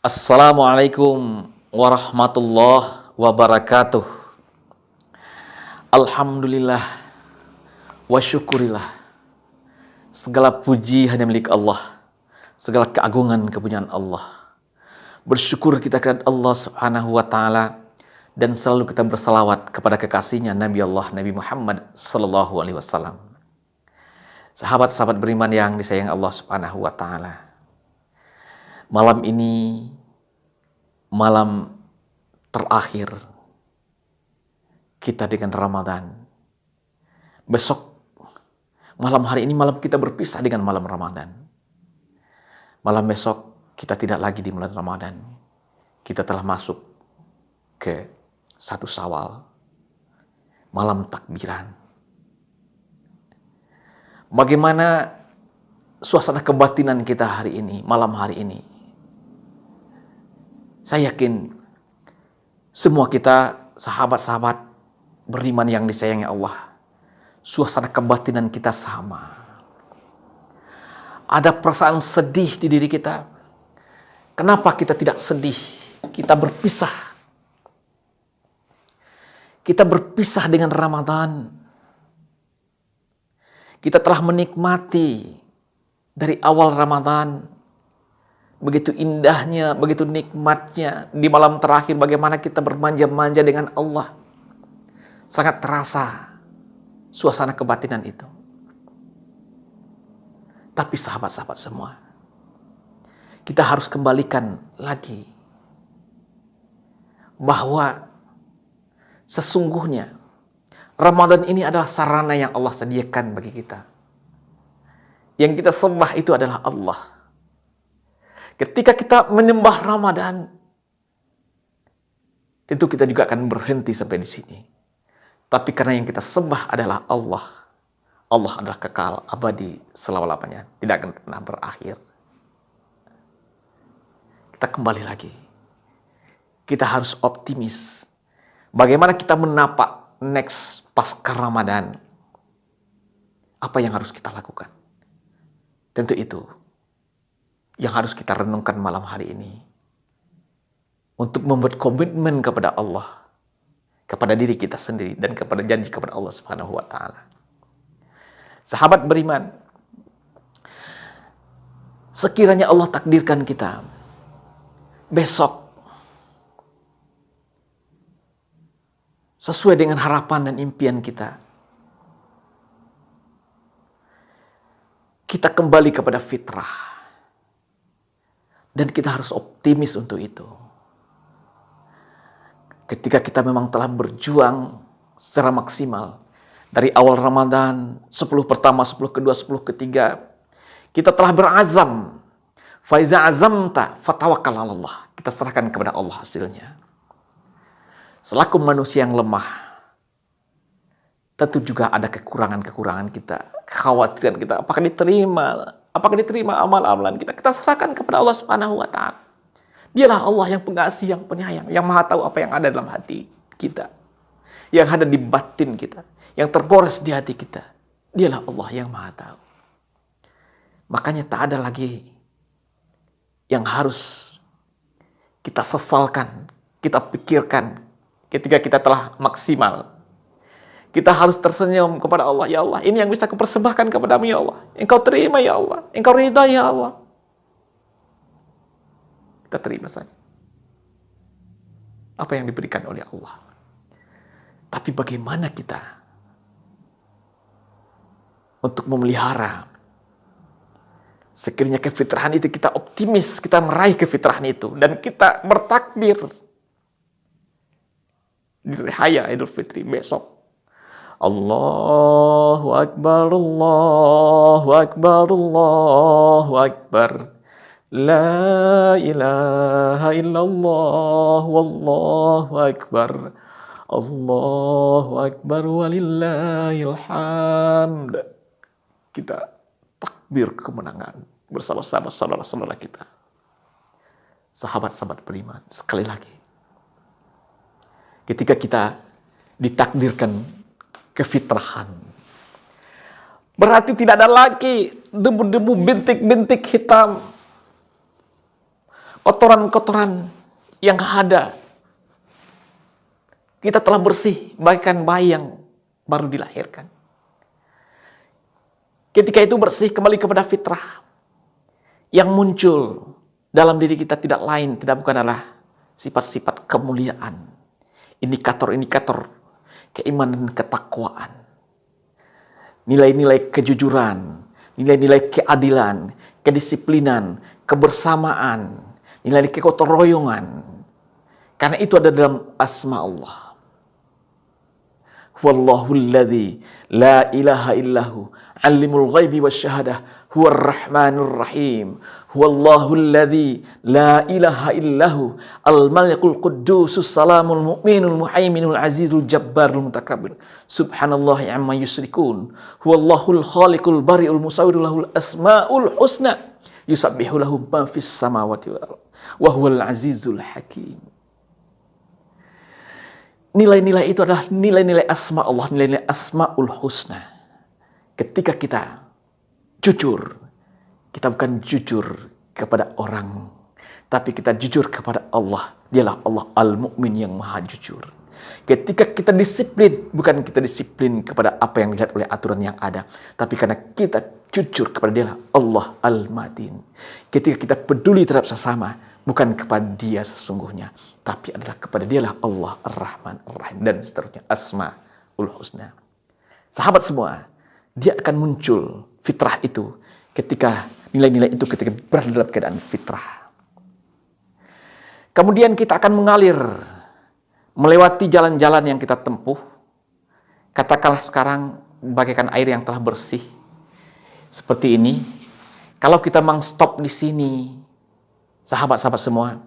Assalamualaikum warahmatullahi wabarakatuh. Alhamdulillah wa syukurillah. Segala puji hanya milik Allah. Segala keagungan kepunyaan Allah. Bersyukur kita kepada Allah Subhanahu wa taala dan selalu kita bersalawat kepada kekasihnya Nabi Allah Nabi Muhammad sallallahu alaihi wasallam. Sahabat-sahabat beriman yang disayang Allah Subhanahu wa taala. Malam ini malam terakhir kita dengan Ramadan. Besok malam hari ini malam kita berpisah dengan malam Ramadan. Malam besok kita tidak lagi di bulan Ramadan. Kita telah masuk ke 1 Syawal. Malam takbiran. Bagaimana suasana kebatinan kita hari ini, malam hari ini? Saya yakin semua kita sahabat-sahabat beriman yang disayangi Allah, suasana kebatinan kita sama. Ada perasaan sedih di diri kita. Kenapa kita tidak sedih? Kita berpisah. Kita berpisah dengan Ramadan. Kita telah menikmati dari awal Ramadan. Begitu indahnya, begitu nikmatnya di malam terakhir bagaimana kita bermanja-manja dengan Allah. Sangat terasa suasana kebatinan itu. Tapi sahabat-sahabat semua, kita harus kembalikan lagi bahwa sesungguhnya Ramadan ini adalah sarana yang Allah sediakan bagi kita. Yang kita sembah itu adalah Allah. Ketika kita menyembah Ramadan, tentu kita juga akan berhenti sampai di sini. Tapi karena yang kita sembah adalah Allah. Allah adalah kekal, abadi, selama-lamanya. Tidak akan pernah berakhir. Kita kembali lagi. Kita harus optimis. Bagaimana kita menapak next pasca Ramadan? Apa yang harus kita lakukan? Tentu itu yang harus kita renungkan malam hari ini. Untuk membuat komitmen kepada Allah, kepada diri kita sendiri, dan kepada janji kepada Allah Subhanahu wa taala. Sahabat beriman, sekiranya Allah takdirkan kita besok sesuai dengan harapan dan impian kita, kita kembali kepada fitrah. Dan kita harus optimis untuk itu. Ketika kita memang telah berjuang secara maksimal dari awal Ramadan, 10 pertama, 10 kedua, 10 ketiga, kita telah berazam. Faiza azamta fatawakkal 'ala Allah. Kita serahkan kepada Allah hasilnya. Selaku manusia yang lemah, tentu juga ada kekurangan-kekurangan kita, kekhawatiran kita, apakah diterima amal-amalan kita. Kita serahkan kepada Allah Subhanahu wa taala. Dialah Allah yang pengasih, yang penyayang, yang Maha tahu apa yang ada dalam hati kita, yang ada di batin kita, yang tergores di hati kita. Dialah Allah yang Maha tahu. Makanya tak ada lagi yang harus kita sesalkan, kita pikirkan ketika kita telah maksimal. Kita harus tersenyum kepada Allah. Ya Allah, ini yang bisa kupersembahkan kepadamu ya Allah. Engkau terima ya Allah. Engkau ridha ya Allah. Kita terima saja apa yang diberikan oleh Allah. Tapi bagaimana kita untuk memelihara sekiranya kefitrahan itu, kita optimis, kita meraih kefitrahan itu, dan kita bertakbir di Raya Idul Fitri besok. Allahu Akbar, Allahu Akbar, Allahu Akbar. La ilaha illallah, wallahu akbar. Allahu Akbar, walillahil hamd. Kita takbir kemenangan bersama-sama saudara-saudara kita. Sahabat-sahabat beriman, sekali lagi. Ketika kita ditakdirkan kefitrahan, berarti tidak ada lagi debu-debu bintik-bintik hitam kotoran-kotoran yang ada. Kita telah bersih bagaikan bayi yang baru dilahirkan. Ketika itu bersih kembali kepada fitrah. Yang muncul dalam diri kita tidak lain, tidak bukan adalah sifat-sifat kemuliaan. Indikator-indikator keimanan dan ketakwaan. Nilai-nilai kejujuran, nilai-nilai keadilan, kedisiplinan, kebersamaan, nilai-nilai kegotong royongan. Karena itu ada dalam asma Allah. Wallahu alladzi la ilaha illahu alimul ghaibi wasyahadah huwar rahmanur rahim. Huwallahu alladzi la ilaha illahu al-malikul quddusus salamul mu'minul muhaiminul azizul jabbarul mutakabbir. Subhanallahi amma yusyrikun. Huwallahul khaliqul bari'ul musawwirul lahul asmaul husna. Yusabbihu lahu ma fis samawati wal ardh wa huwal azizul hakim. Nilai-nilai itu adalah nilai-nilai asma Allah, nilai-nilai asmaul husna. Ketika kita jujur, kita bukan jujur kepada orang, tapi kita jujur kepada Allah. Dialah Allah Al-Mu'min yang maha jujur. Ketika kita disiplin, bukan kita disiplin kepada apa yang dilihat oleh aturan yang ada, tapi karena kita jujur kepada Dialah Allah Al-Matin. Ketika kita peduli terhadap sesama, bukan kepada Dia sesungguhnya, tapi adalah kepada Dialah Allah Ar-Rahman Ar-Rahim, dan seterusnya, Asma'ul Husna. Sahabat semua, dia akan muncul fitrah itu ketika nilai-nilai itu ketika berada dalam keadaan fitrah. Kemudian kita akan mengalir melewati jalan-jalan yang kita tempuh. Katakanlah sekarang bagaikan air yang telah bersih seperti ini. Kalau kita memang stop di sini, sahabat-sahabat semua,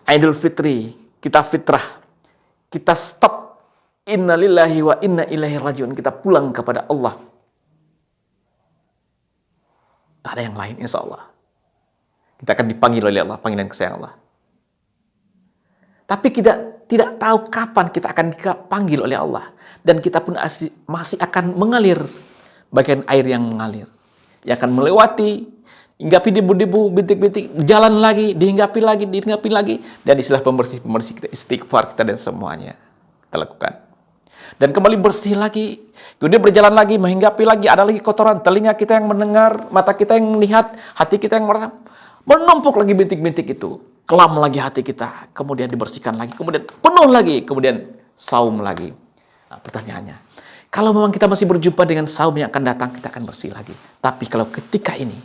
Idul Fitri, kita fitrah, kita stop, inna lillahi wa inna ilaihi rajiun, kita pulang kepada Allah. Tak ada yang lain, insya Allah. Kita akan dipanggil oleh Allah, panggilan kesayangan Allah. Tapi kita tidak tahu kapan kita akan dipanggil oleh Allah. Dan kita pun masih akan mengalir, bagian air yang mengalir. Yang akan melewati, hinggapi debu-debu, bintik-bintik, jalan lagi, dihinggapi lagi, dan istilah pembersih-pembersih kita, istighfar kita dan semuanya kita lakukan. Dan kembali bersih lagi, kemudian berjalan lagi, menghinggapi lagi, ada lagi kotoran, telinga kita yang mendengar, mata kita yang melihat, hati kita yang merasa, menumpuk lagi bintik-bintik itu, kelam lagi hati kita, kemudian dibersihkan lagi, kemudian penuh lagi, kemudian saum lagi. Nah, pertanyaannya, kalau memang kita masih berjumpa dengan saum yang akan datang, kita akan bersih lagi. Tapi kalau ketika ini,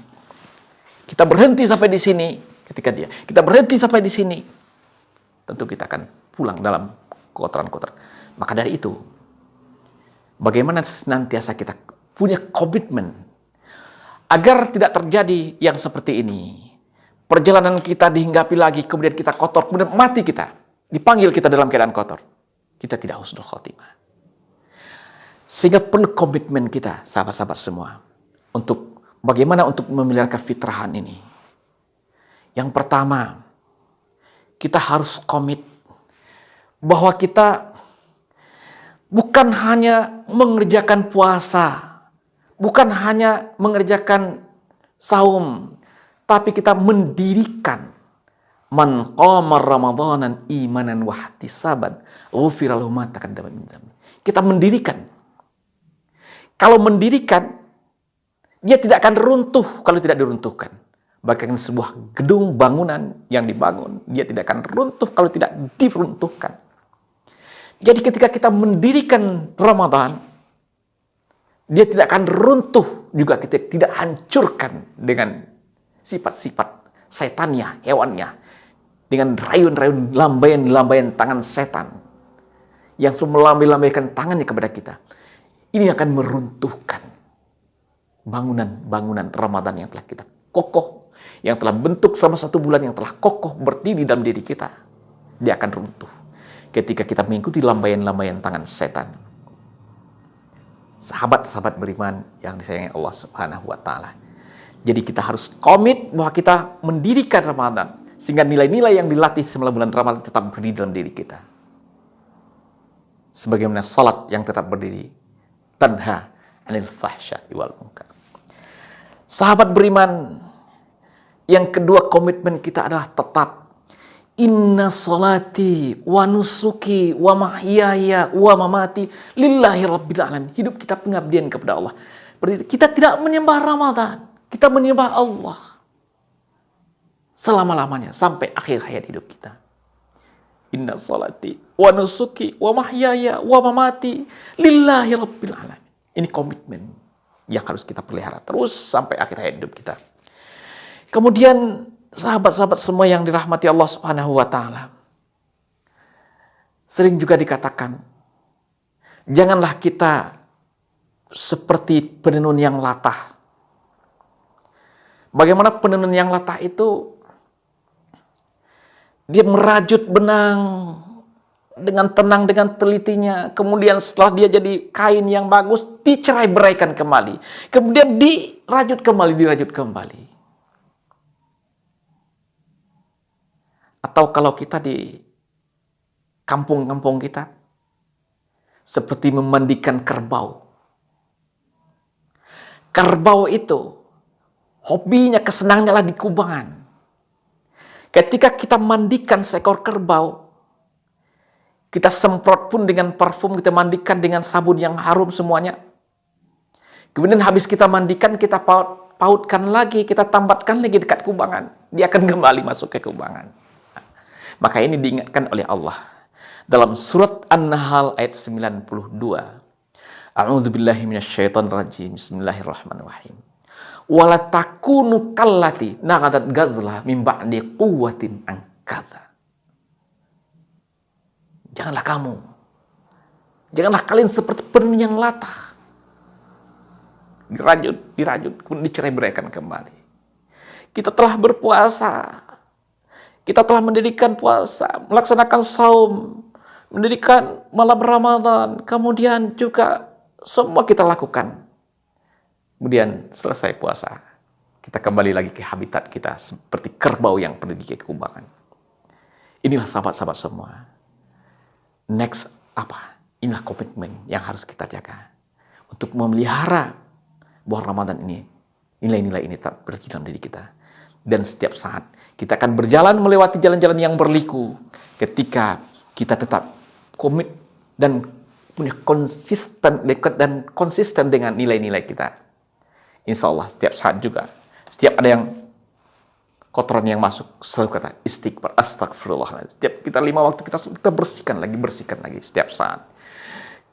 kita berhenti sampai di sini, kita berhenti sampai di sini, tentu kita akan pulang dalam kotoran-kotoran. Maka dari itu, bagaimana senantiasa kita punya komitmen agar tidak terjadi yang seperti ini. Perjalanan kita dihinggapi lagi, kemudian kita kotor, kemudian mati kita, dipanggil kita dalam keadaan kotor. Kita tidak husnul khotimah. Sehingga perlu komitmen kita, sahabat-sahabat semua, untuk bagaimana untuk memelihara kefitrahan ini. Yang pertama, kita harus komit bahwa kita bukan hanya mengerjakan puasa, bukan hanya mengerjakan saum, tapi kita mendirikan man qama ramadanan imanan wa ihtisaban ghufira lahu ma taqaddama min dzambi. Kita mendirikan. Kalau mendirikan, dia tidak akan runtuh kalau tidak diruntuhkan. Bagaikan sebuah gedung bangunan yang dibangun, dia tidak akan runtuh kalau tidak diruntuhkan. Jadi ketika kita mendirikan Ramadan, dia tidak akan runtuh juga, kita tidak hancurkan dengan sifat-sifat setannya, hewannya, dengan rayun-rayun, lambaian-lambaian tangan setan yang melambai-lambaikan tangannya kepada kita. Ini akan meruntuhkan bangunan-bangunan Ramadan yang telah kita kokoh, yang telah bentuk selama 1 bulan, yang telah kokoh berdiri dalam diri kita. Dia akan runtuh ketika kita mengikuti lambaian-lambaian tangan setan. Sahabat-sahabat beriman yang disayangi Allah Subhanahu wa Ta'ala. Jadi kita harus komit bahwa kita mendirikan Ramadan, sehingga nilai-nilai yang dilatih selama bulan Ramadan tetap berdiri dalam diri kita. Sebagaimana salat yang tetap berdiri, tanha 'anil fahsya'i wal munkar. Sahabat beriman, Yang kedua, komitmen kita adalah tetap inna solati wa nusuki wa mahyaya wa mamati lillahi rabbil alamin. Hidup kita pengabdian kepada Allah. Berarti kita tidak menyembah Ramadan, kita menyembah Allah selama-lamanya sampai akhir hayat hidup kita. Inna solati wa nusuki wa mahyaya wa mamati lillahi rabbil alamin. Ini komitmen yang harus kita pelihara terus sampai akhir hayat hidup kita. Kemudian sahabat-sahabat semua yang dirahmati Allah Subhanahu wa taala. Sering juga dikatakan, janganlah kita seperti penenun yang latah. Bagaimana penenun yang latah itu? Dia merajut benang dengan tenang, dengan telitinya. Kemudian setelah dia jadi kain yang bagus, dicerai-beraikan kembali. Kemudian dirajut kembali. Atau kalau kita di kampung-kampung kita, seperti memandikan kerbau. Kerbau itu, hobinya, kesenangannya adalah di kubangan. Ketika kita mandikan seekor kerbau, kita semprot pun dengan parfum, kita mandikan dengan sabun yang harum semuanya. Kemudian habis kita mandikan, kita pautkan lagi, kita tambatkan lagi dekat kubangan. Dia akan kembali masuk ke kubangan. Maka ini diingatkan oleh Allah dalam surat An-Nahl ayat 92. A'udzubillahi minasyaitonirrajim. Bismillahirrahmanirrahim. Wala takunu kallati naqadat ghazla min ba'di quwwatin ankatha. Janganlah kalian seperti penenun yang latah. Dirajut, kemudian dicerai-beraikan kembali. Kita telah berpuasa. Kita telah mendirikan puasa, melaksanakan saum, mendirikan malam Ramadan, kemudian juga semua kita lakukan. Kemudian selesai puasa, kita kembali lagi ke habitat kita seperti kerbau yang pergi ke kubangan. Inilah sahabat-sahabat semua. Next apa? Inilah komitmen yang harus kita jaga untuk memelihara bahwa Ramadan ini, nilai-nilai ini tetap berada dalam diri kita. Dan setiap saat kita akan berjalan melewati jalan-jalan yang berliku ketika kita tetap komit dan punya konsisten dengan nilai-nilai kita. Insya Allah setiap saat juga, setiap ada yang kotoran yang masuk, selalu kata istighfar, astagfirullah. Setiap kita 5 waktu kita bersihkan lagi setiap saat.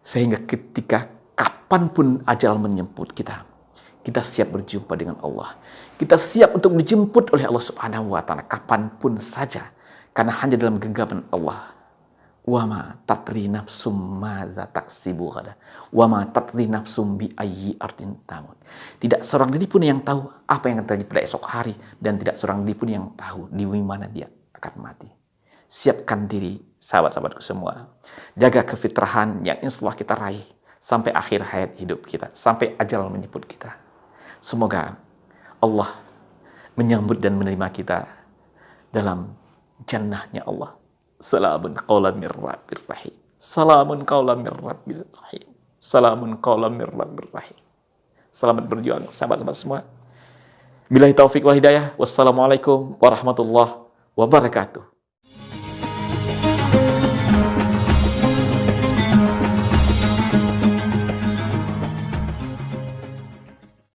Sehingga ketika kapanpun ajal menyemput kita siap berjumpa dengan Allah. Kita siap untuk dijemput oleh Allah Subhanahu wa taala kapanpun saja, karena hanya dalam genggaman Allah. Wa ma tatri nafsum madza taksibu ghada wa ma tatri nafsum bi ayyi ardin tamut. Tidak seorang diri pun yang tahu apa yang akan terjadi pada esok hari, dan tidak seorang diri pun yang tahu di mana dia akan mati. Siapkan diri, sahabat-sahabatku semua. Jaga kefitrahan yang insyaallah kita raih sampai akhir hayat hidup kita, sampai ajal menyebut kita. Semoga Allah menyambut dan menerima kita dalam jannahnya Allah. Salamun qawlan mir rabbir rahim. Salamun qawlan mir rabbir rahim. Salamun qawlan mir rabbir rahim. Selamat berjuang sahabat-sahabat semua. Billahi taufik wal hidayah. Wassalamualaikum warahmatullahi wabarakatuh.